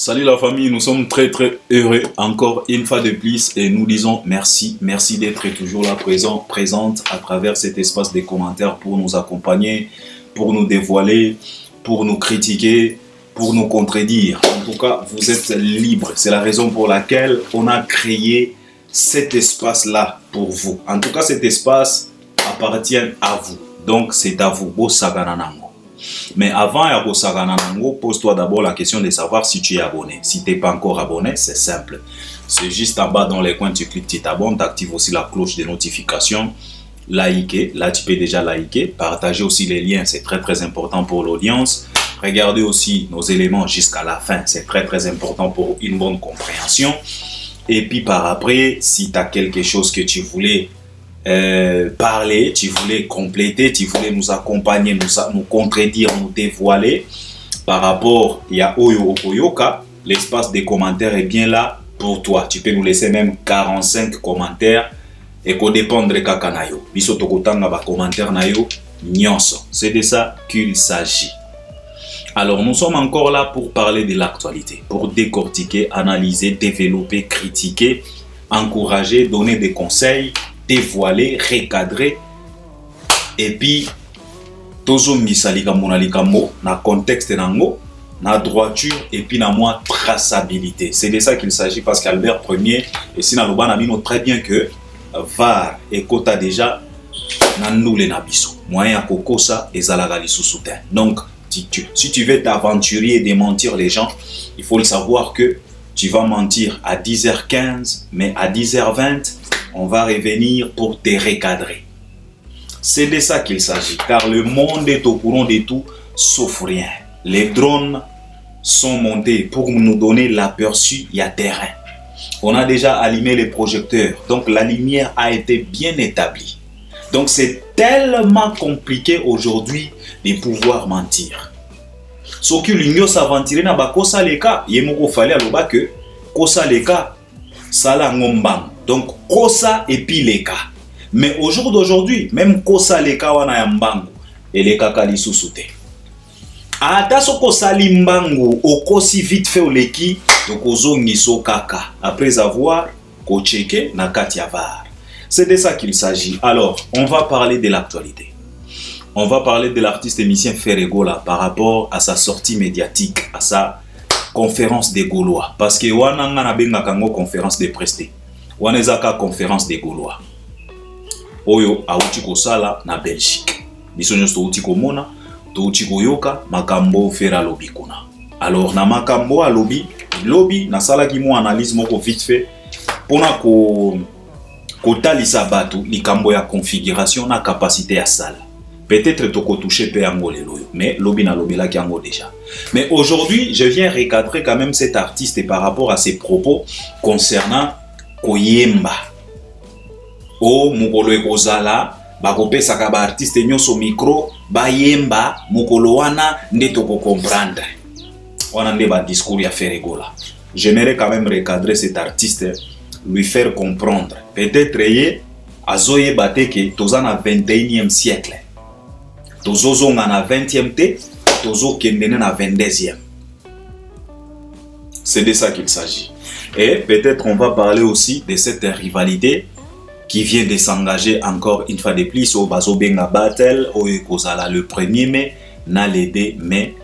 Salut la famille, nous sommes très heureux encore une fois de plus et nous disons merci d'être toujours là présente à travers cet espace des commentaires pour nous accompagner, pour nous dévoiler, pour nous critiquer, pour nous contredire. En tout cas, vous êtes libres, c'est la raison pour laquelle on a créé cet espace-là pour vous. En tout cas, cet espace appartient à vous, donc c'est à vous. Mais avant pose-toi d'abord la question de savoir si tu es abonné. Si tu n'es pas encore abonné, c'est simple. C'est juste en bas dans les coins, tu cliques, tu t'abonnes, tu actives aussi la cloche de notification. Liker, là tu peux déjà liker. Partager aussi les liens, c'est très important pour l'audience. Regardez aussi nos éléments jusqu'à la fin, c'est très important pour une bonne compréhension. Et puis par après, si tu as quelque chose que tu voulais parler, tu voulais compléter, tu voulais nous accompagner, nous contredire, nous dévoiler par rapport à Oyo Okoyoka, l'espace des commentaires est bien là pour toi. Tu peux nous laisser même 45 commentaires et qu'on dépendre kakanayo. Biso tokotanga ba commentaire nayo nyonso. C'est de ça qu'il s'agit. Alors nous sommes encore là pour parler de l'actualité, pour décortiquer, analyser, développer, critiquer, encourager, donner des conseils, dévoiler, recadrer et puis tozo misalika monalikambo na contexte nango na droiture et puis na moi traçabilité. C'est de ça qu'il s'agit parce qu'Albert Ier et si na loba na bino très bien que VAR et kota déjà na nule na biso moyen kokosa ezalaka lisusu te. Donc si tu veux t'aventurer et démentir les gens, il faut le savoir que tu vas mentir à 10h15 mais à 10h20 on va revenir pour te recadrer. C'est de ça qu'il s'agit, car le monde est au courant de tout, sauf rien. Les drones sont montés pour nous donner l'aperçu, il y a terrain. On a déjà allumé les projecteurs, donc la lumière a été bien établie. Donc c'est tellement compliqué aujourd'hui de pouvoir mentir. Ce que l'union s'aventurer na bakosa leka, yemoko fallait aloba que kosa leka sala ngombang. Donc kosa et puis leka. Mais au jour d'aujourd'hui, même kosa leka wana ya mbangu eleka kali susute. Ata soko sali mbangu okosi vite fait oleki tokozongi so kaka après avoir kocheke na kati ya VAR. C'est de ça qu'il s'agit. Alors, on va parler de l'actualité. On va parler de l'artiste émissien Ferregola par rapport à sa sortie médiatique, à sa conférence des Gaulois. Parce que wana ngana benga kango conférence des prestés. Wana ezaka conférence des Gaulois. Oyo auti kosala na Belgique. Biso nyonso touti komona, touti koyoka makambo fera lobi kuna. Alors na makambo alobi, lobi na sala ki mo analyse moko vite fait pona kotalisa batu likambo ya configuration na capacité ya sala. Peut-être toko toucher pe yango lelo, mais lobi na lobi la ki yango déjà. Mais aujourd'hui, je viens recadrer quand même cet artiste et par rapport à ses propos concernant Koyemba. O mukolo ekozala bakopesaka ba artiste nyonso micro bayemba mukolo wana nde toko comprendre. Wana nde ba discours ya Ferregola. J'aimerais quand même recadrer cet artiste, lui faire comprendre. Peut-être ye azoye bateke toza na 21e siècle. Tozozonga na 20e te, tozo kendene na 22e. C'est de ça qu'il s'agit. Et peut-être on va parler aussi de cette rivalité qui vient de s'engager encore une fois de plus au Bazobenga Battle, au Ekozala le 1er mai, na le 2 mai.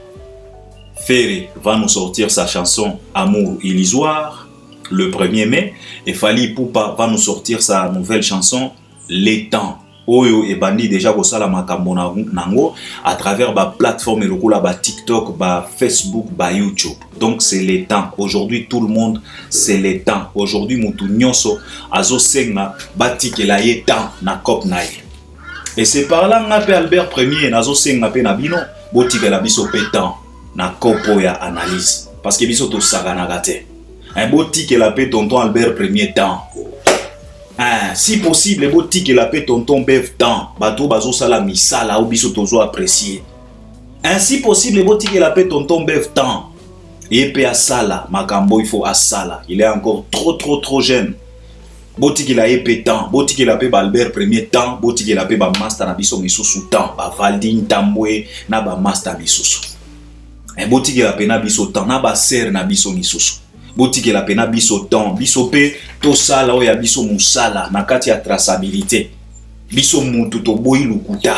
Ferré va nous sortir sa chanson Amour illusoire le 1er mai et Fally Ipupa va nous sortir sa nouvelle chanson Les Temps. Oyo et bandi déjà kosala makambo nango à travers ba plateforme lokola ba TikTok, ba Facebook, ba YouTube. Donc c'est les temps. Aujourd'hui tout le monde c'est les temps. Aujourd'hui mutu nyonso azo senga batikela ye temps na kop na ye. Et c'est par là ngape Albert Ier nazo senga pe na bino botikela biso pe temps na kopo ya analyse parce que biso to sagana gate. Un botikela pe tonton Albert Ier temps. Si possible, boutique la paix tonton bev temps, bateau bazo sala misala ou biso tozo apprécier. Si possible, boutique la paix tonton bev temps. Et pe asala, makambo il faut asala. Il est encore trop jeune. Boutique la épée temps, boutique la paix Albert Ier temps, boutique la paix ba master na biso misusu temps, ba Valdine Tambwe na ba master misusu. Mais botiki la pena biso temps na ba ser na biso misusu. Botiki la pena biso temps biso pe to sala oya biso musala na kati ya traçabilité. Biso mutu to boyi lukuta.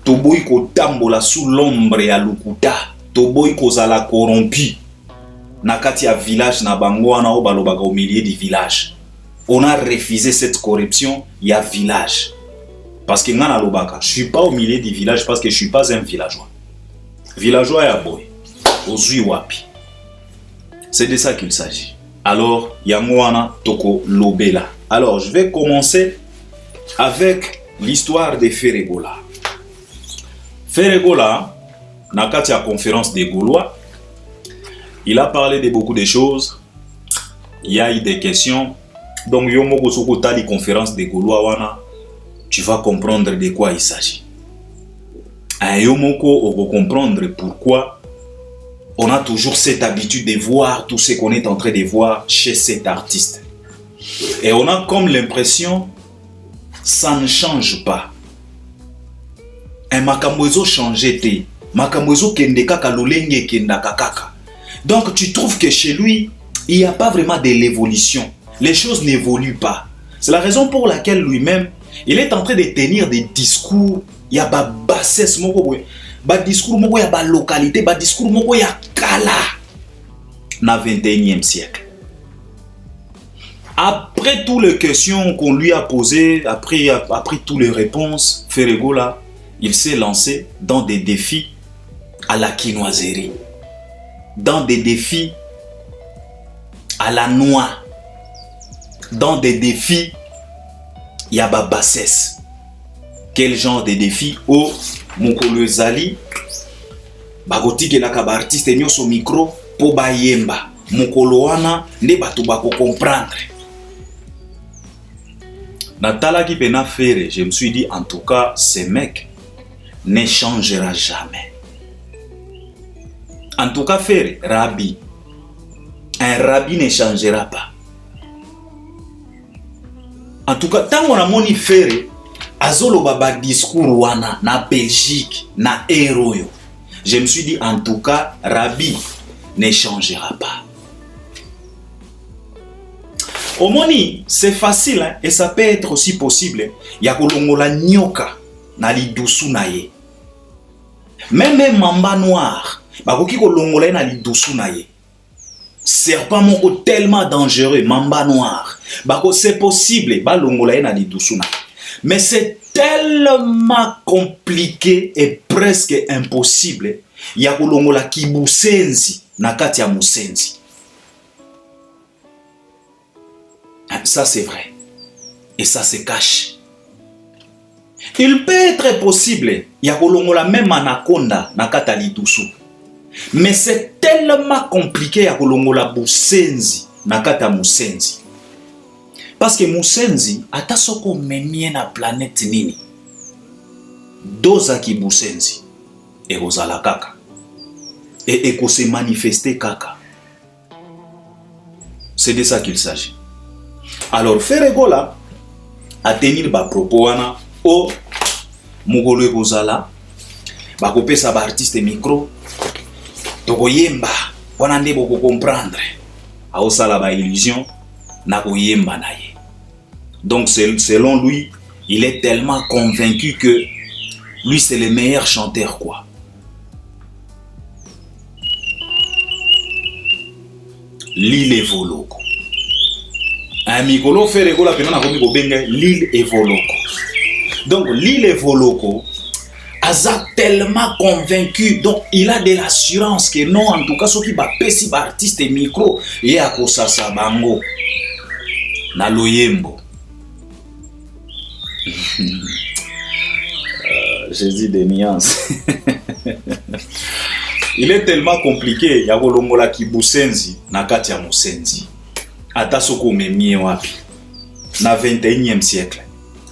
To boyi ko tambola sous l'ombre ya lukuta. To boyi ko zala corrompu. Na kati ya village na bango wana o balobaka au milieu du village. On a refusé cette corruption, il y a village. Parce que ngana lobaka, je suis pas au milieu du village parce que je suis pas un villageois. Villageois ya boy. Ozui wapi. C'est de ça qu'il s'agit. Alors, yangwana toko lobela. Alors, je vais commencer avec l'histoire de Feregola. Feregola, na kati ya conférence des Gaulois, il a parlé de beaucoup de choses. Il y a eu des questions. Donc, yomoko soko tali conférence des Gaulois wana, tu vas comprendre de quoi il s'agit. Yomoko on va comprendre pourquoi on a toujours cette habitude de voir tout ce qu'on est en train de voir chez cet artiste. Et on a comme l'impression ça ne change pas. Un makamwezo changé te. Makamwezo kende kaka lolenge kenda kaka. Donc tu trouves que chez lui, il n'y a pas vraiment de l'évolution. Les choses n'évoluent pas. C'est la raison pour laquelle lui-même, il est en train de tenir des discours. Il y a ba bassesse moko, ba discours moko, il y a ba localité, ba discours moko, il y a kala. Na 21e siècle. Après toutes les questions qu'on lui a posées, après toutes les réponses, Feregola, il s'est lancé dans des défis à la quinoiserie, dans des défis à la noix, dans des défis, il y a ba bassesse. Quel genre de défis? Oh, mokolo ezali, bagoti ke naka ba artiste nyoso micro po bayemba. Mokolo wana nde bato bako comprendre. Natala qui pena faire, je me suis dit en tout cas, ce mec ne changera jamais. En tout cas, faire rabbi. Un rabbi ne changera pas. En tout cas, tant qu'on a moni faire, azolo baba discours wana na Belgique, na Eroyo. Je me suis dit en tout cas, rabbi ne changera pas. Au moni, c'est facile hein, et ça peut être aussi possible. Ya kolongola nyoka na lidusu na ye. Même mamba noir, bakoki kolongola na lidusu na ye. Serpent moko tellement dangereux, mamba noir. Bako c'est possible, ba longola na lidusu na. Mais c'est tellement compliqué et presque impossible. Ya kolongola kibusenzi na kati ya musenzi. Ça c'est vrai. Et ça se cache. Il peut être possible, ya kolongola même anaconda na kati ya lidusu. Mais c'est tellement compliqué ya kolongola busenzi na kati ya musenzi. Parce que musenzi ata soko memie na planète nini. Doza ki busenzi ekozala kaka. Et eko se manifester kaka. C'est de ça qu'il s'agit. Alors Feregola a tenir ba propos wana o mugolo ekozala ba kopesa ba artiste micro tokoyemba wana nde boko comprendre aosala ba illusion na koyemba na ye. Donc selon lui, il est tellement convaincu que lui c'est le meilleur chanteur quoi. L'île Evoloko. Un mikolo Feregola pena na komi ko benga l'île Evoloko. Donc l'île Evoloko Aza tellement convaincu, donc il a de l'assurance que non, en tout cas, ceux qui va pesi par artiste et micro, et à Kosasa Bango, na loyembo. J'ai dit des nuances. Il est tellement compliqué, ya kolongola kibusenzi na kati ya musenzi. Ata soko memie wapi. Na 21e siècle,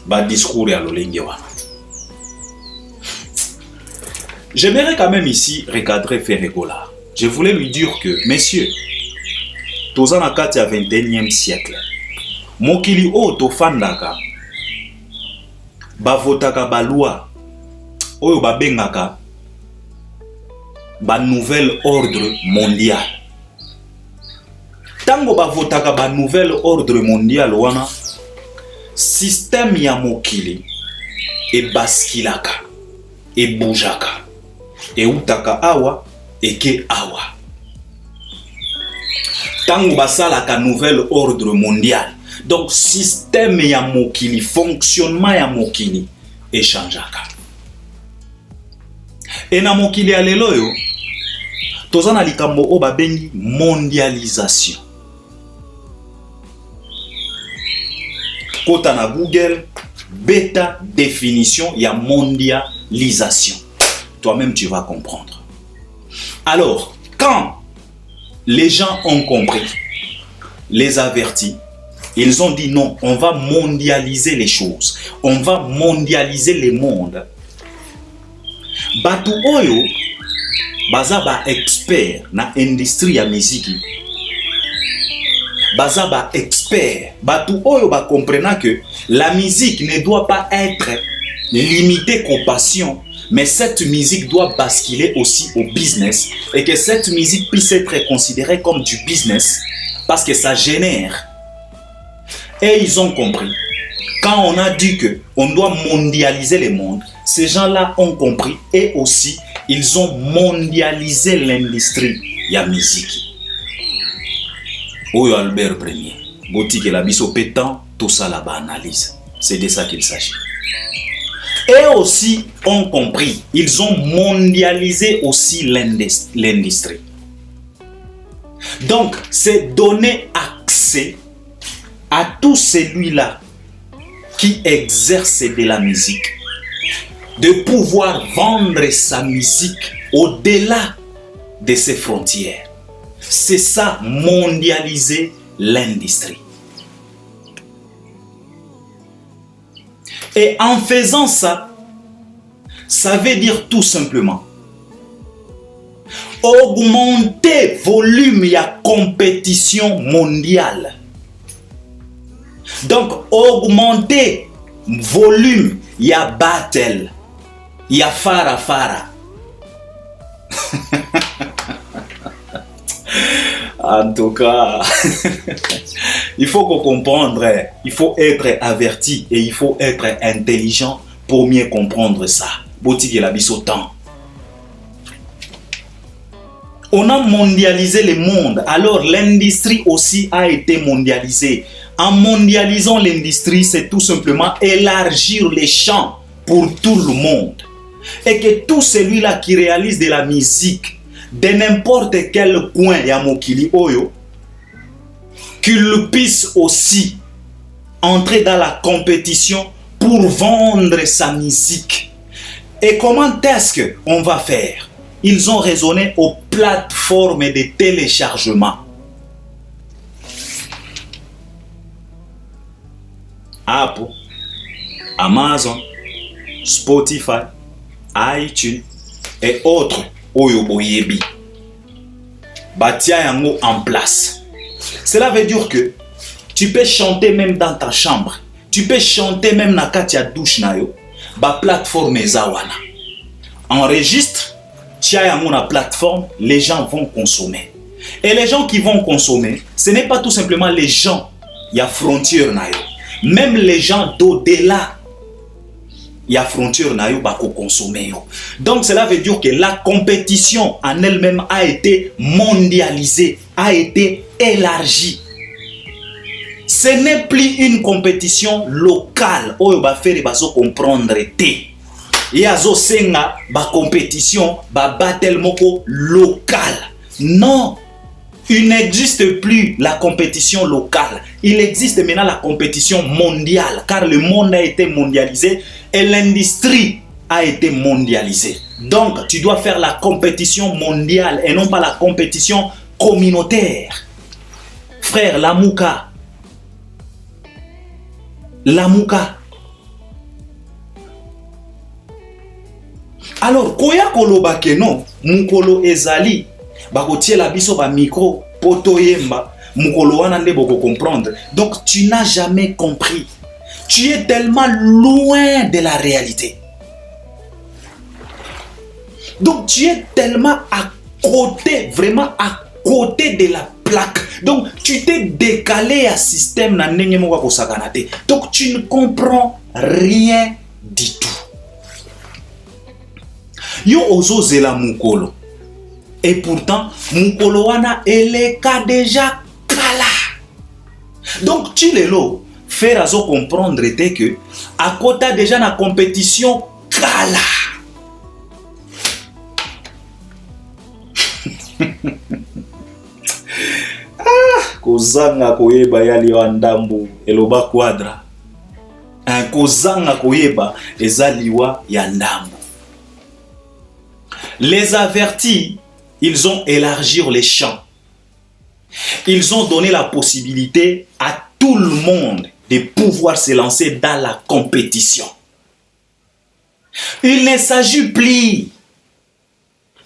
ba discours ya lolenge wana. J'aimerais quand même ici recadrer Feregola. Je voulais lui dire que, messieurs, toza na kati ya 21e siècle, mokili o tofandaka, bavotaka balua, oyo babengaka, ba nouvel ordre mondial. Tango ba votaka ba nouvel ordre mondial wana, système ya mokili e baskilaka, e boujaka, e utaka awa, e ke awa. Tango basalaka nouvel ordre mondial, donc système ya mokili, fonctionnement ya mokili e changeaka. Et na mokili ya lelo yo, tozana likambo o babengi mondialisation. Kota na Google, bêta définition ya mondialisation. Toi-même tu vas comprendre. Alors, quand les gens ont compris, les avertis, ils ont dit non, on va mondialiser les choses. On va mondialiser le monde. Batu oyo, baza ba expert na industrie ya musique. Baza ba expert. Batu oyo ba comprena que la musique ne doit pas être limitée qu'aux passions, mais cette musique doit basculer aussi au business et que cette musique puisse être considérée comme du business parce que ça génère. Et ils ont compris. Quand on a dit que on doit mondialiser le monde, ces gens-là ont compris et aussi ils ont mondialisé l'industrie ya musique. Oyo Albert Premier, boutique la biso pétant, tout ça là-bas analyse. C'est de ça qu'il s'agit. Et aussi ont compris, ils ont mondialisé aussi l'industrie. Donc, c'est donner accès à tout celui-là qui exerce de la musique, de pouvoir vendre sa musique au-delà de ses frontières. C'est ça, mondialiser l'industrie. Et en faisant ça, ça veut dire tout simplement augmenter volume et compétition mondiale. Donc, augmenter volume, il y a battle, il y a fara. En tout cas, il faut comprendre, il faut être averti et il faut être intelligent pour mieux comprendre ça. Boutique la biso temps. On a mondialisé le monde, alors l'industrie aussi a été mondialisée. En mondialisant l'industrie, c'est tout simplement élargir les champs pour tout le monde. Et que tout celui-là qui réalise de la musique de n'importe quel coin ya mokili oyo, qu'il puisse aussi entrer dans la compétition pour vendre sa musique. Et comment est-ce qu'on va faire? Ils ont raisonné aux plateformes de téléchargement. Apple, Amazon, Spotify, iTunes et autres oyo boyebi. Batia yango en place. Cela veut dire que tu peux chanter même dans ta chambre. Tu peux chanter même na katia douche na yo. Ba plateforme zawana. Enregistre, tia yango na plateforme, les gens vont consommer. Et les gens qui vont consommer, ce n'est pas tout simplement les gens, il y a frontière na yo. Même les gens d'au-delà, il y a frontière na yo bako consommer yo. Donc cela veut dire que la compétition en elle-même a été mondialisée, a été élargie. Ce n'est plus une compétition locale. Oyo ba faire bazo comprendre té. Yazo senga ba compétition ba battle moko local. Non. Il n'existe plus la compétition locale. Il existe maintenant la compétition mondiale, car le monde a été mondialisé et l'industrie a été mondialisée. Donc, tu dois faire la compétition mondiale et non pas la compétition communautaire. Frère, la mouka. La mouka. Alors, koya koloba keno, mukolo ezali. Bakotie la biso ba micro poto yemba mukolo wana nde boko comprendre. Donc tu n'as jamais compris. Tu es tellement loin de la réalité. Donc tu es tellement à côté, vraiment à côté de la plaque. Donc tu t'es décalé à système na ndenge moko kosakana te. Donc tu ne comprends rien du tout. Yo ozozela mukolo. Et pourtant mukolo wana eleka déjà kala. Donc tu les lo faire azo comprendre te que à côté déjà na compétition kala. Kozanga koyeba yali wa ndambu eloba quadra. Kozanga koyeba ezaliwa ya ndambu. Les avertis, ils ont élargi les champs. Ils ont donné la possibilité à tout le monde de pouvoir se lancer dans la compétition. Il ne s'agit plus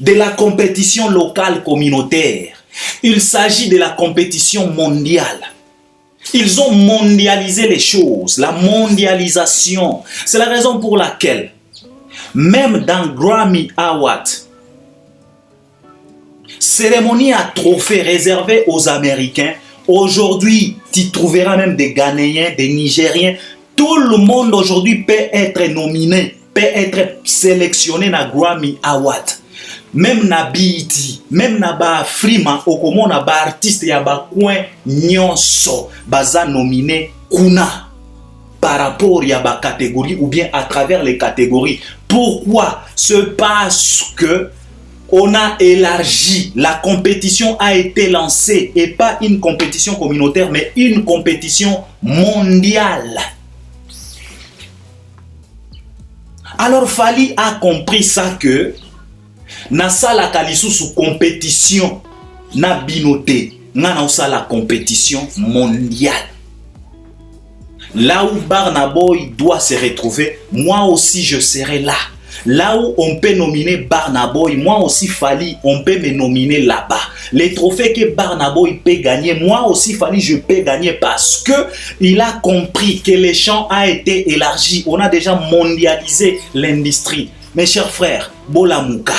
de la compétition locale communautaire. Il s'agit de la compétition mondiale. Ils ont mondialisé les choses, la mondialisation. C'est la raison pour laquelle, même dans Grammy Awards, cérémonie à trophée réservée aux Américains, aujourd'hui, tu trouveras même des Ghanéens, des Nigériens. Tout le monde aujourd'hui peut être nominé, peut être sélectionné dans Grammy Awards. Même na BET, même na ba Frima, okomo na ba artiste ya ba coin nyonso, baza nominé kuna par rapport ya ba catégorie ou bien à travers les catégories. Pourquoi? C'est parce que on a élargi, la compétition a été lancée et pas une compétition communautaire mais une compétition mondiale. Alors Fally a compris ça que na sala kalisu sous compétition na binoté na la compétition mondiale. Là où Burna Boy doit se retrouver, moi aussi je serai là. Là où on peut nominer Burna Boy, moi aussi Fally, on peut me nominer là-bas. Les trophées que Burna Boy peut gagner, moi aussi Fally, je peux gagner parce que il a compris que le champ a été élargi. On a déjà mondialisé l'industrie. Mes chers frères, Bolamuka.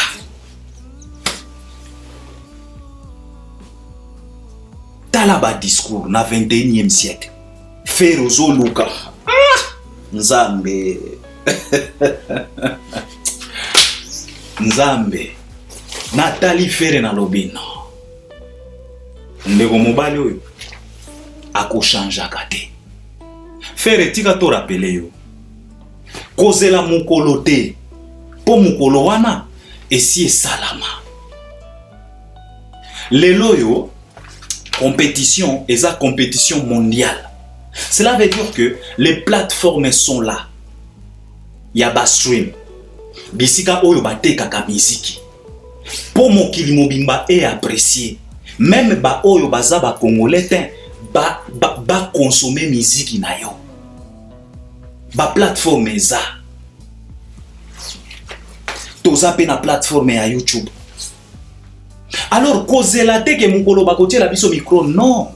Talaba discours na 21e siècle. Ferozo Luka. Nzambe. Nzambe. Nathalie Ferre na lobino. Ndeko mobali oyo akochanja kate. Ferre tika to rappeler yo. Kozela mukolo te. Po mukolo wana esi salama. Lelo yo compétition, et ça compétition mondiale. Cela veut dire que les plateformes sont là. Il y a stream. Bisika oyo bateka ka miziki. Pour mon kilimobimba est apprécié. Même ba oyo baza ba congolais ba consommer musique na yo. Ba plateforme za. Toza pe na plateforme ya YouTube. Alors, kozela te ke mukolo bakotie la biso micro, non.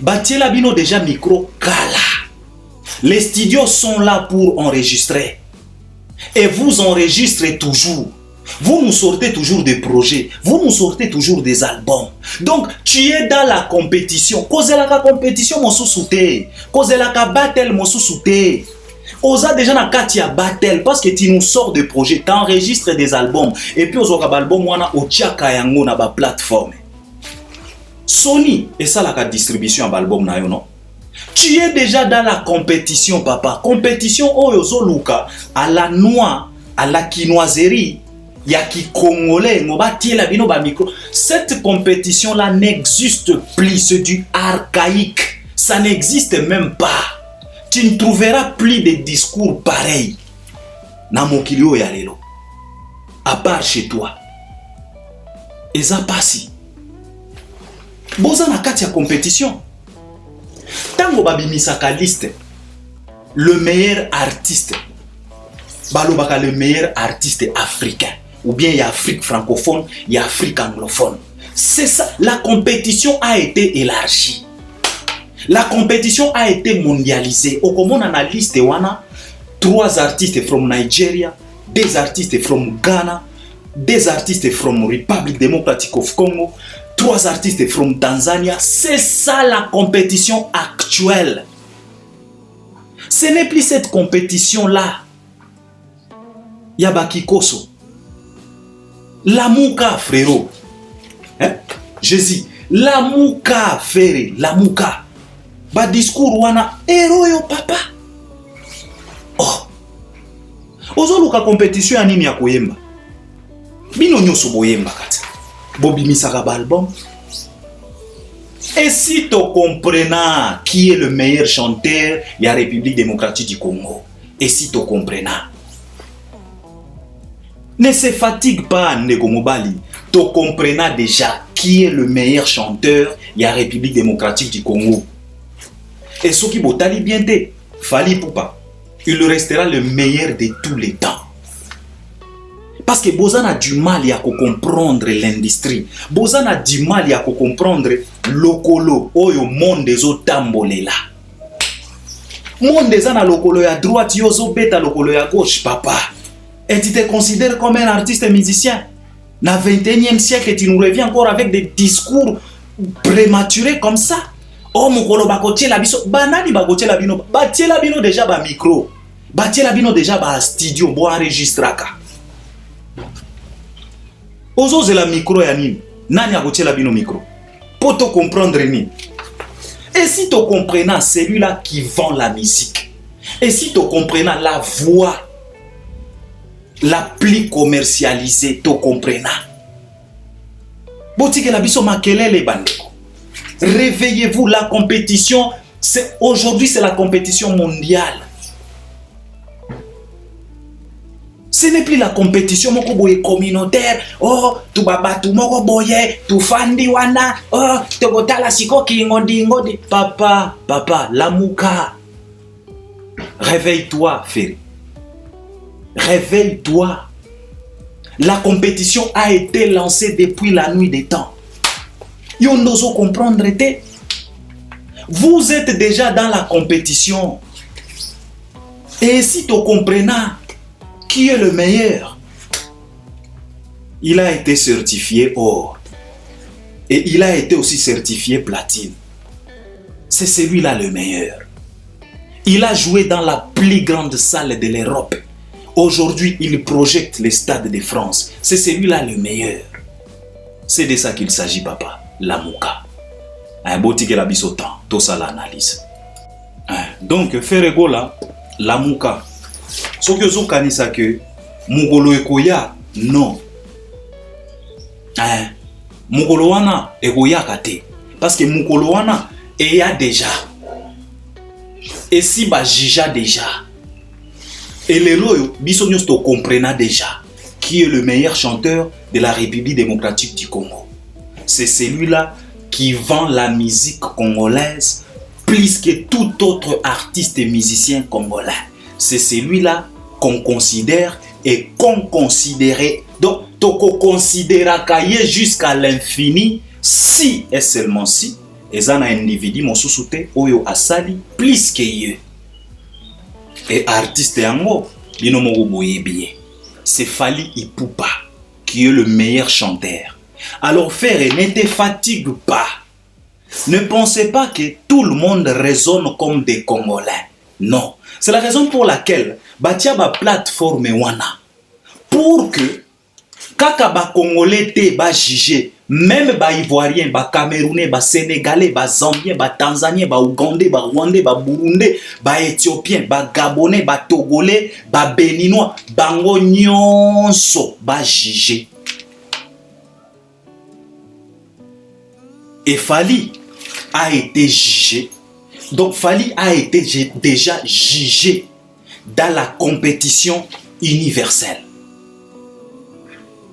Batie la bino déjà micro kala. Les studios sont là pour enregistrer. Et vous enregistrez toujours. Vous nous sortez toujours des projets. Vous nous sortez toujours des albums. Donc, tu es dans la compétition. Kozela ka compétition mosusu te. Kozela ka battle mosusu te. Oza déjà na katia battle parce que tu nous sors des projets, tu enregistres des albums et puis aux album wana otiaka yango na ba plateforme. Sony et ça la distribution à album na yo non. Tu es déjà dans la compétition papa. Compétition oyo luka à la noix, à la quinoiserie, ya ki congolais ngoba tie la bino ba micro. Cette compétition là n'existe plus, c'est du archaïque. Ça n'existe même pas. Tu ne trouveras plus de discours pareils na mokili oyo ya lelo. À part chez toi. Eza pasi. Boza na kati ya compétition. Tango babimisaka liste le meilleur artiste. Balobaka le meilleur artiste africain. Ou bien il y a Afrique francophone, il y a Afrique anglophone. C'est ça. La compétition a été élargie. La compétition a été mondialisée. Au commun analyste wana 3 artistes from Nigeria, 2 artistes from Ghana, 2 artistes from République démocratique of Congo, 3 artistes from Tanzania. C'est ça la compétition actuelle. Ce n'est plus cette compétition-là. Yabaki Koso. Lamuka, frérot. Hein? Je dis, Lamuka, frère, Lamuka. Ba discours wana, héros yo papa. Oh. Ozoluka compétition ya nini ya koyemba? Bino nyoso boyemba kata. Bobi misaka ba album. Et si tu comprenais qui est le meilleur chanteur de la République démocratique du Congo, et si tu comprenais, ne se fatigue pas, Ndeko Mobali, tu comprenais déjà qui est le meilleur chanteur de la République démocratique du Congo. Et ce qui botali bien te, Fally Ipupa, il restera le meilleur de tous les temps. Parce que Bozan a du mal à comprendre l'industrie. Bozan a du mal à comprendre lokolo oyo monde des autres tambolela. Monde des à lokolo à droite, yozo beta lokolo à gauche, papa. Et tu te considères comme un artiste musicien. Dans le 21e siècle, tu nous reviens encore avec des discours prématurés comme ça. Oh mon kolo bakotie la biso, banani bakotie la bino, batie la bino déjà ba micro, batie la bino déjà ba studio, bo enregistraka. Ozo la micro ya nini? Nani akotie la bino micro? Pour te comprendre ni. Et si tu comprenais celui-là qui vend la musique, et si tu comprenais la voix la plus commercialisée, tu comprenais. Botike la biso makelele bandeko. Réveillez-vous, la compétition, aujourd'hui c'est la compétition mondiale. Ce n'est plus la compétition moko boye communautaire. Oh, tu baba tu moko boye, tu fandi wana. Oh, tu botala siko ki ngodi ngodi. Papa, Lamuka. Réveille-toi, frère. Réveille-toi. La compétition a été lancée depuis la nuit des temps. Yon n'ose comprendre te. Vous êtes déjà dans la compétition. Et si tu comprenais qui est le meilleur? Il a été certifié or. Et il a été aussi certifié platine. C'est celui-là le meilleur. Il a joué dans la plus grande salle de l'Europe. Aujourd'hui, il projette les stades de France. C'est celui-là le meilleur. C'est de ça qu'il s'agit, papa. Lamuka. Un beau ticket la bisotan. Tout ça l'analyse. Donc, faire là, Lamuka. Ce que vous connaissez que Mugolo ekoya non. Mugolo wana ekoya kate parce que Mugolo wana eya déjà. Et si ba jija déjà. Et les loyo biso nyos to comprena déjà qui est le meilleur chanteur de la République démocratique du Congo. C'est celui-là qui vend la musique congolaise plus que tout autre artiste et musicien congolais. C'est celui-là qu'on considère et qu'on considérait. Donc, toko considéra kaye jusqu'à l'infini, si et seulement si, et un individu mosusute oyo asali plus que ye. Et artiste yango, binomo boye bien. C'est Fally Ipupa qui est le meilleur chanteur. Alors frère, ne te fatigue pas. Ne pensez pas que tout le monde résonne comme des Congolais. Non. C'est la raison pour laquelle batia ba plateforme wana pour que kaka ba Congolais te ba juger, même ba Ivoirien, ba Camerounais, ba Sénégalais, ba Zambien, ba Tanzanien, ba Ougandais, ba Rwandais, ba Burundais, ba Éthiopien, ba Gabonais, ba Togolais, ba Béninois, bango nyonso ba juger. Et Fally a été jugé. Donc Fally a été déjà jugé dans la compétition universelle.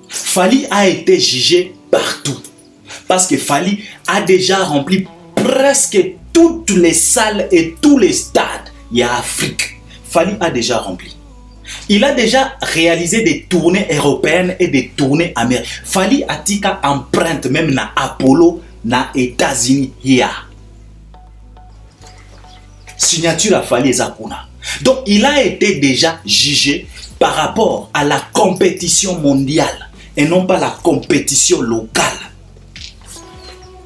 Fally a été jugé partout. Parce que Fally a déjà rempli presque toutes les salles et tous les stades. Il y a Afrique. Fally a déjà rempli. Il a déjà réalisé des tournées européennes et des tournées américaines. Fally a tika empreinte même na Apollo na États-Unis hier. Signature à Fally Zakuna. Donc il a été déjà jugé par rapport à la compétition mondiale et non pas la compétition locale.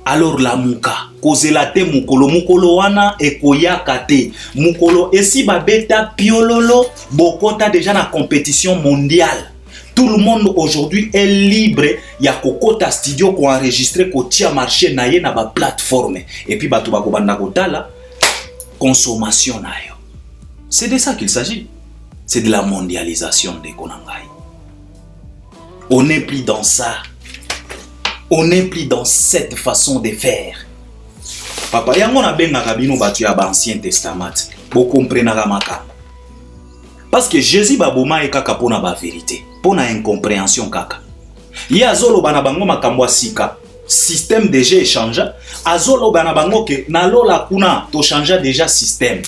Alors la muka, kozela te mukolo, mukolo wana e koyaka te. Mukolo esi babeta piololo, bokota déjà na compétition mondiale. Tout le monde aujourd'hui est libre, ya kokota studio ko enregistrer ko tia marché na ye na ba plateforme. Et puis batu bako banda kotala consommation na yo. C'est de ça qu'il s'agit. C'est de la mondialisation de Konangai. On n'est plus dans ça. On n'est plus dans cette façon de faire. Papa, yango na benga kabino batu ya ba Ancien Testament. Bo comprenaka makamba. Parce que Jésus baboma e kaka pona ba vérité, pona incompréhension kaka. Ye azolo bana bango makambo sika, système déjà échangé, azolo bana bango ke nalola kuna to changea déjà système.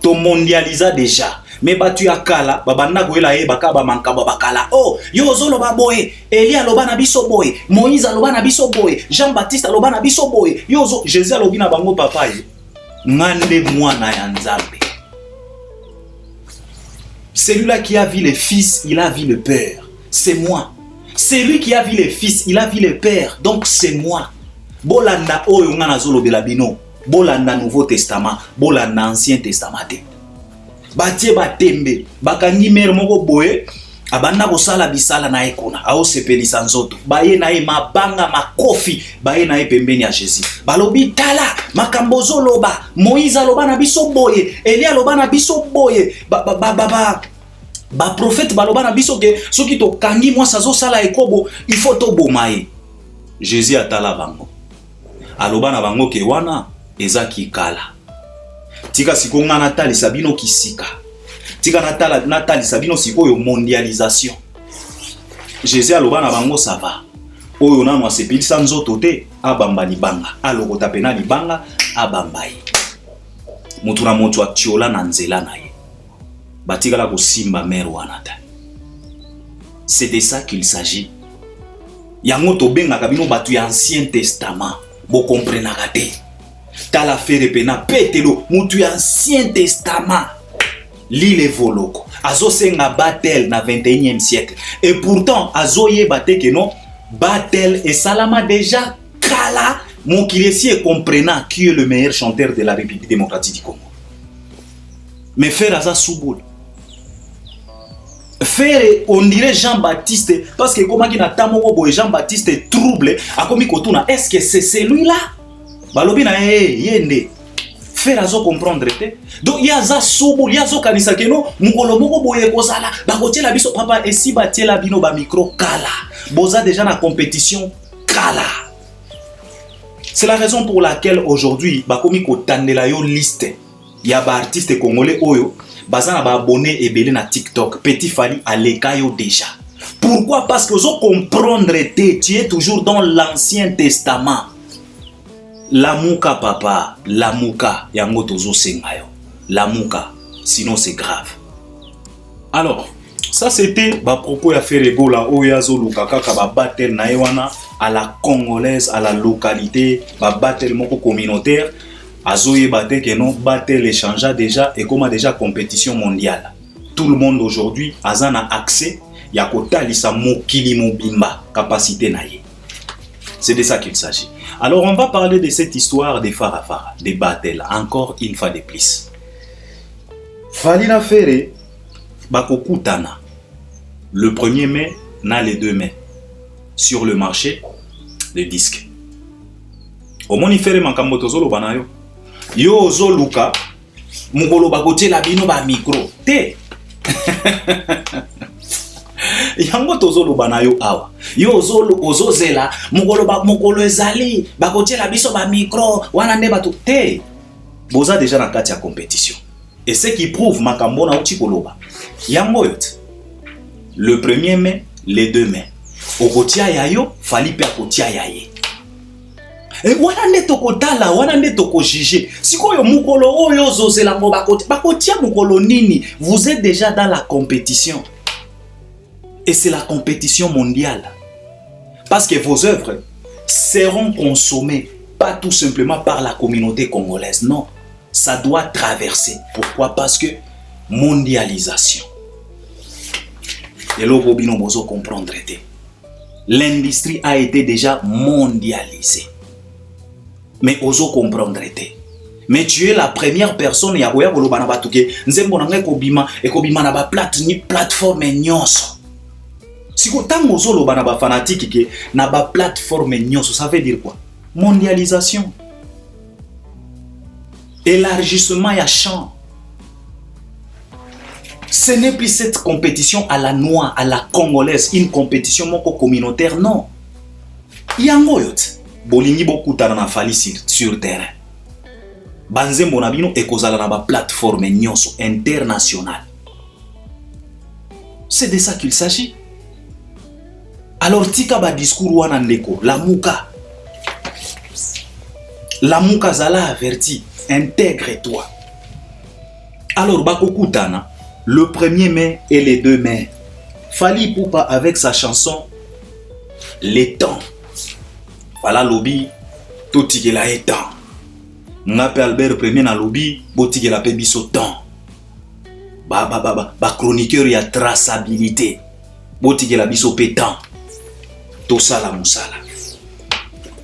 To mondialisa déjà. Mais batu ya kala babanda koela e bakaba mankaba bakala. Oh, yo zolo baboye, Elia lobana biso boye, Moïse lobana biso boye, Jean-Baptiste lobana biso boye. Yo zo Jésus lobina bango papa ye. Ngande mwana ya Nzambe. Celui-là qui a vu le fils, il a vu le père. C'est moi. Celui qui a vu le fils, il a vu le père. Donc c'est moi. Bolanda oyo ngana zolo belabino. Bolanda Nouveau Testament. Bolanda Ancien Testament. Batie batembe. Bakangi mer moko boye. Abanda kosala bisala na ekona. Ao sepelisa nzoto. Baye na e mabanga makofi. Baye na e pembeni ya Jésus. Balobi tala. Makambo zoloba. Moïse aloba na biso boye. Elia aloba na biso boye. Ba prophète baloba na biso ke soki to kangi moi sazo sala ekobo il faut to bomaye. Jésus atala bango. Aloba na bango ke wana ezaki kala. Tika sikonga natali sabino kisika. Tika natali sabino sikoyo mondialisation. Jésus aloba na bango ça va. Oyo nanu asepelisa nzoto te abamba libanga. Alokota pena libanga abambai. Mutu na moto atiola na nzela na ye. Batikala kosimba mer wanata. C'est de ça qu'il s'agit. Yango to benga kabino batu ya Ancien Testament. Bo comprenaka te. Tala fere pena petelo mutu ya Ancien Testament. Lile voloko. Azo senga batel na 21e siècle. Et pourtant azo ye bate que non batel et salama déjà kala mon kilesi est comprenant qui est le meilleur chanteur de la République démocratique du Congo. Mais faire aza souboul. Faire on dirait Jean-Baptiste parce que comment qui na tamoko boy Jean-Baptiste trouble akomi kotuna est-ce que c'est celui-là balobi na yende faire azo comprendre te donc ya za souboul ya zo kanisa keno mukolo moko boye kozala bakotiela biso papa et si batiela bino ba micro kala boza déjà na compétition kala. C'est la raison pour laquelle aujourd'hui bakomi kotandela yo liste ya ba artiste congolais oyo bazana ba abonné et belé na TikTok. Petit Fally alekayo déjà. Pourquoi? Parce que vous comprendre tu es toujours dans l'Ancien Testament. La muka papa, la muka yango tozo sengayo. La muka, sinon c'est grave. Alors, ça c'était ba propos ya Ferego la oyazo lukaka ka ba battle na ewana à la congolaise, à la localité, ba battle moko communautaire. Azoye bate que non battle échangea déjà et comme déjà compétition mondiale. Tout le monde aujourd'hui a accès ya kotalisa mokili mobimba capacité naye. C'est de ça qu'il s'agit. Alors on va parler de cette histoire des Farafara, des battles encore une fois de plus. Falina Ferre bakokutana le 1er mai na le 2 mai sur le marché de disques. Au moni Ferre makambo tozolo banayo. Yo zoluka mukolo bakotiela bino ba micro te. Yango tozolo banayo awa. Yo zolo ozozela mukolo ezali bakotiela biso ba micro wana nde batu te. Boza déjà na kati ya compétition. Et ce qui prouve makambo na uti koloba. Yango yote. Le 1er mai, le 2 mai. Okotia yayo, Fally pe akotia yaye. Et wana nde tokotala, wana nde tokojije. Sikoyo mukolo oyo zozela ngo bakotia mukolo nini? Vous êtes déjà dans la compétition. Et c'est la compétition mondiale. Parce que vos œuvres seront consommées pas tout simplement par la communauté congolaise. Non, ça doit traverser. Pourquoi? Parce que mondialisation. Et là, vous comprendre. l'industrie a été déjà mondialisée. Mais oso comprendre été. Mais tu es la première personne ya koya koloba na batu ke nzembo na ngai kobima na ba plateforme nyonso. Siko tango ozo loba na ba fanatique ke na ba plateforme nyonso, ça veut dire quoi? Mondialisation. Élargissement ya champ. Ce n'est plus cette compétition à la noix, à la congolaise, une compétition moko communautaire, non. Yango yote, bolingi bokutana na fali sur terrain. Banzembo na bino ekozala na ba plateforme nyonso internationale. C'est de ça qu'il s'agit. Alors tika ba discours wana ndeko, la muka zala averti, intègre-toi. Alors bakokutana le 1er mai et le 2 mai. Fally Ipupa avec sa chanson Les temps. Voilà lobby, tout tike la étant. Ngape Albert Premier na lobby, botike la pe biso temps. Ba chroniqueur ya traçabilité. Botike la biso pe temps. To sala musala.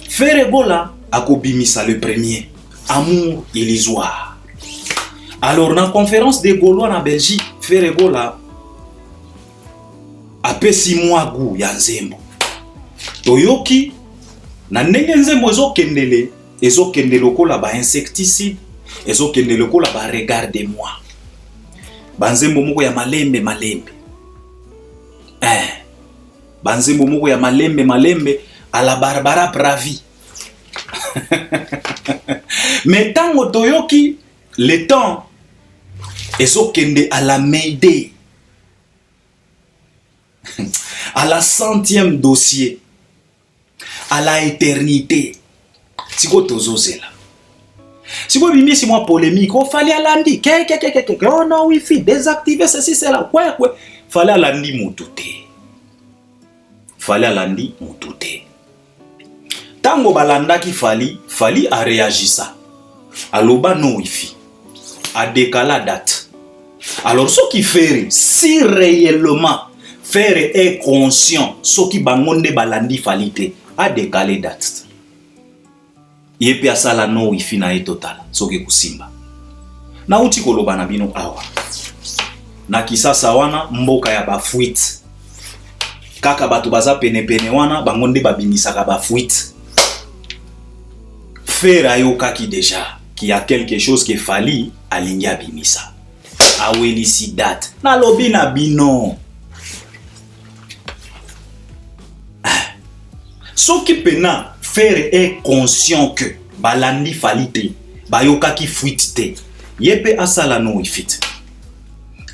Ferebola akobimisa le 1er. Amour illusoire. Alors, dans la conférence des Gaulois en Belgique, Ferebola a fait 6 mois goût ya nzembo. Toyoki, na ndenge nzembo ezokendele, ezokendele lokola ba insecticide, ezokendele lokola ba regardez-moi. Banzembo moko ya malembe. Banzembo moko ya malembe à la Barbara Pravi. Mais tango toyoki, le temps ezokende à la Mayday, à la 100e dossier, à la éternité. Siko tozozela. Siko bimi si moi polémique, oh fallait à lundi, oh non wifi, désactiver ceci c'est là, quoi. Fallait à lundi moutouté. Fallait à lundi moutouté. Tango balanda ki Fally a réagi ça. Aloba no wifi. A décalé la date. Alors, ce qui fait, si réellement faire est conscient, ce qui bangonde balandi falite, a décalé la date. Yepi asala no wifi na total, ce qui kusimba. Na uti koloba na bino awa. Na kisasa wana mboka ya ba fuite. Kaka batu baza pene wana bangonde babimisaka ba fuite. Faire ayokaki déjà. Qu'il y a quelque chose qui Fally alingi abimisa. Awelisi date. Na lobi na bino. Ce qui pena faire est conscient que balandi Fally te, bayoka ki fuite te. Yepe asala no ifit.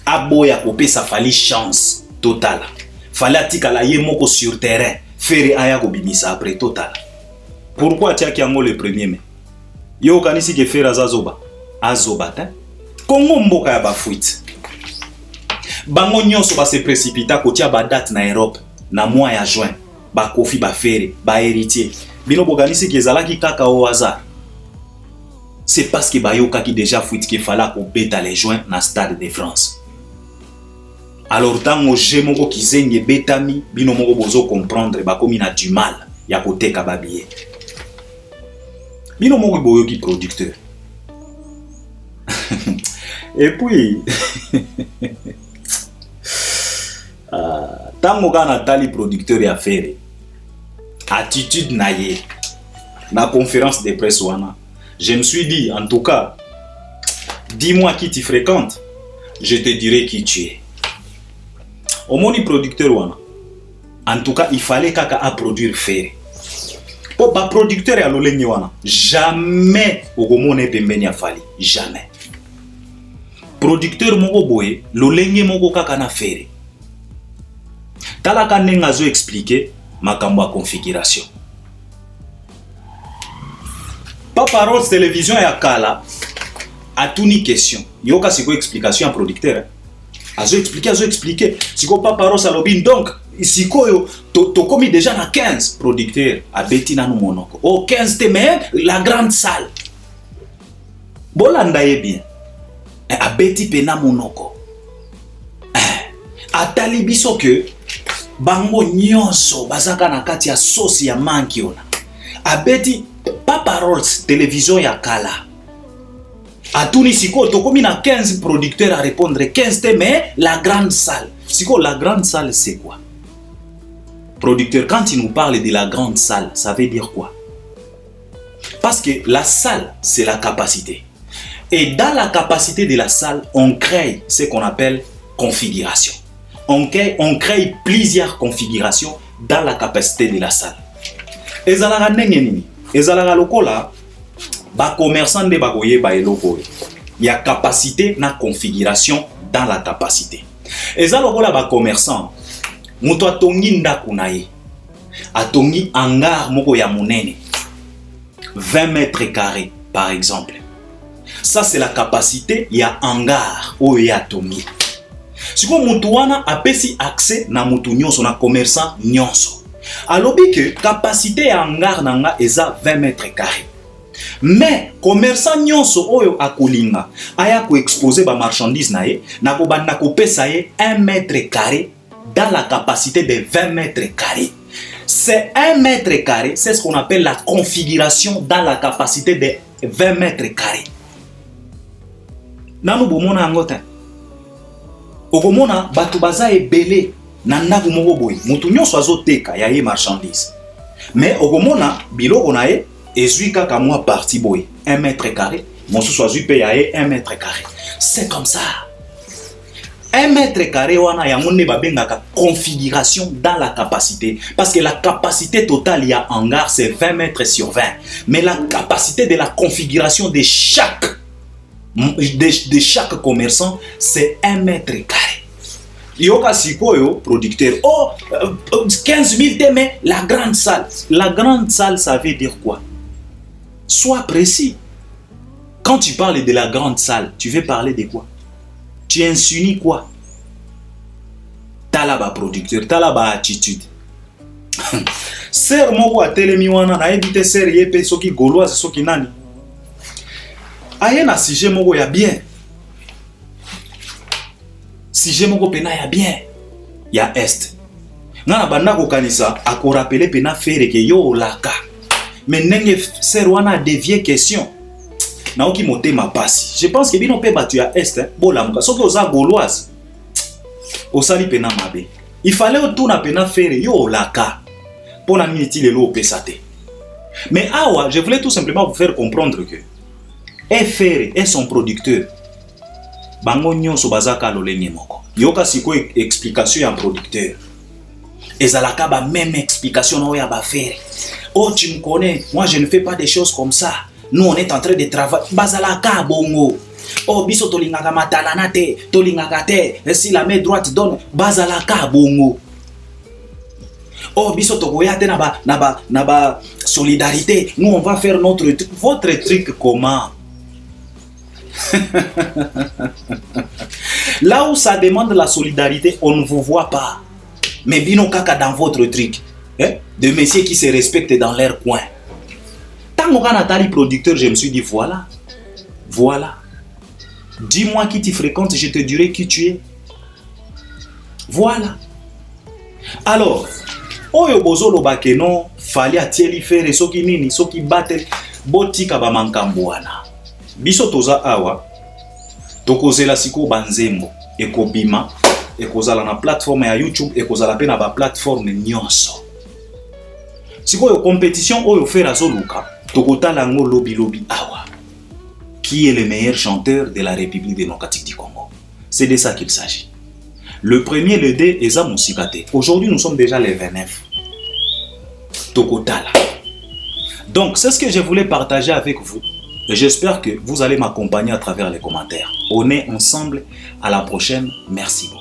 Aboya kopesa Fally chance totale. Fally atikala ye moko sur terrain. Faire aya ko bimisa après total. Pourquoi tiaki yango le 1er mai? Yo kanisi ke Fera azoba ta Kongo mboka ya ba fuite. Bango nyonso ba se précipita kotia ba date na Europe na mois ya juin. Ba Kofi ba Fere, ba héritier. Bino bokanisi ke ezalaki kaka au hasard. C'est parce que bayoka ki déjà fuite ke fala ko beta les juin na Stade de France. Alors tango jemoko kizenge betami, bino moko bozo comprendre ba komi na du mal ya koteka ba billet. Bino moko boyoki producteur. Et puis tango kana tali producteur ya Fere. Attitude naye na conférence de presse wana. Je me suis dit en tout cas, dis-moi qui tu fréquentes, je te dirai qui tu es. Au moni producteur wana. En tout cas, il fallait kaka a produire Fere. Po ba producteur ya lolengi wana, jamais okomone pembeni ya Fally, jamais. Producteur moko boye, lolengi moko kaka na Fere. Talaka nenga zo expliquer makambo ya configuration. Papa Rose télévision ya kala a tuni question. Yoka siko explication ya producteur. Azo expliquer. Siko Papa Rose alobi donc siko yo to komi déjà na 15 producteurs a beti na nou monoko. Oh 15 te mais la grande salle. Bolanda ye bien. A beti pena monoko. A tali biso que bango nyonso bazaka na kati ya sauce ya manki ona. Abeti pas paroles télévision ya kala. Atuni siko tokomi na 15 producteurs à répondre 15 mais la grande salle. Siko la grande salle c'est quoi? Producteur, quand il nous parle de la grande salle, ça veut dire quoi? Parce que la salle, c'est la capacité. Et dans la capacité de la salle, on crée ce qu'on appelle configuration. On crée plusieurs configurations dans la capacité de la salle. Ezalaka ndenge nini? Ezalaka lokola ba commerçant de bakoye ba eloko. Il y a capacité na configuration dans la capacité. Ezalaka lokola ba commerçant muto atongi ndaku na ye. Atongi hangar moko ya munene. 20 mètres carrés par exemple. Ça c'est la capacité ya hangar oyo atongi. Siko mutu wana apesi accès na mutu nyonso na commerçant nyonso. Alobi que capacité ya hangar nanga eza 20 mètres carrés. Mais commerçant nyonso oyo akolinga aya ko exposer ba marchandise na ye na ko banda ko pesa ye 1 mètre carré dans la capacité de 20 mètres carrés. C'est 1 mètre carré, c'est ce qu'on appelle la configuration dans la capacité de 20 mètres carrés. Nanu bomona angota. Okomona batu baza ebele na ndaku moko boy. Mutu nyonso azoteka ya ye marchandise. Mais okomona biloko na ye ezui kaka mwa parti boy 1 mètre carré, mosusu azui pe ya ye 1 mètre carré. C'est comme ça. 1 mètre carré wana yango ne babengaka configuration dans la capacité parce que la capacité totale ya hangar c'est 20 mètres sur 20, mais la capacité de la configuration de chaque commerçant c'est 1 mètre carré. Yoka sikoyo producteur 15 000 te, mais la grande salle ça veut dire quoi? Sois précis. Quand tu parles de la grande salle, tu veux parler de quoi? Tu insinues quoi? Talaba producteur, talaba attitude. Ser moko atelemi wana na ebite ser yepe soki gauloise soki nani. Aye na sujet moko ya bien. Sujet moko pena ya bien. Ya est. Ngana banda ko kanisa ako rappeler pena faire ke yo laka. Mais nenge ser wana dévier question. Na oki motema pasi. Je pense que bino pe batu ya est bola muka soki oza gauloise. Osali pena mabe. Il fallait autour pena faire yo laka. Pona miniti lelo pesate. Mais awa, je voulais tout simplement vous faire comprendre que FR et son producteur bango nyonso bazaka lolenge moko. Yoka siko explication ya producteur. Ezalaka ba même explication na ya ba faire. Oh tu me connais, moi je ne fais pas des choses comme ça. Nous on est en train de travailler bazalaka bongo. Oh biso tolingaka matalana te, tolingaka te, si la main droite donne bazalaka bongo. Oh biso tokoya te na ba solidarité, nous on va faire notre truc. Votre truc comment? Là où ça demande la solidarité, on ne vous voit pas. Mais bino kaka dans votre truc, de messieurs qui se respectent dans leur coin. Tant que Nathalie producteur, je me suis dit voilà. Dis-moi qui tu fréquentes, je te dirai qui tu es. Voilà. Alors, oyo bozolo bakeno fali atieli fere soki nini soki battle botika ba mankambuana. Biso toza awa tokozela siko banzembo ekobima ekozala na plateforme ya YouTube ekozala pe na ba plateforme nyonso. Siko yo compétition oyo fera zoluka tokotala ngo lobi awa. Qui est le meilleur chanteur de la République démocratique du Congo? C'est de ça qu'il s'agit. Le premier, le D, Eza Moussikate. Aujourd'hui, nous sommes déjà les 29. Tokotala. Donc, c'est ce que je voulais partager avec vous. J'espère que vous allez m'accompagner à travers les commentaires. On est ensemble. À la prochaine. Merci beaucoup.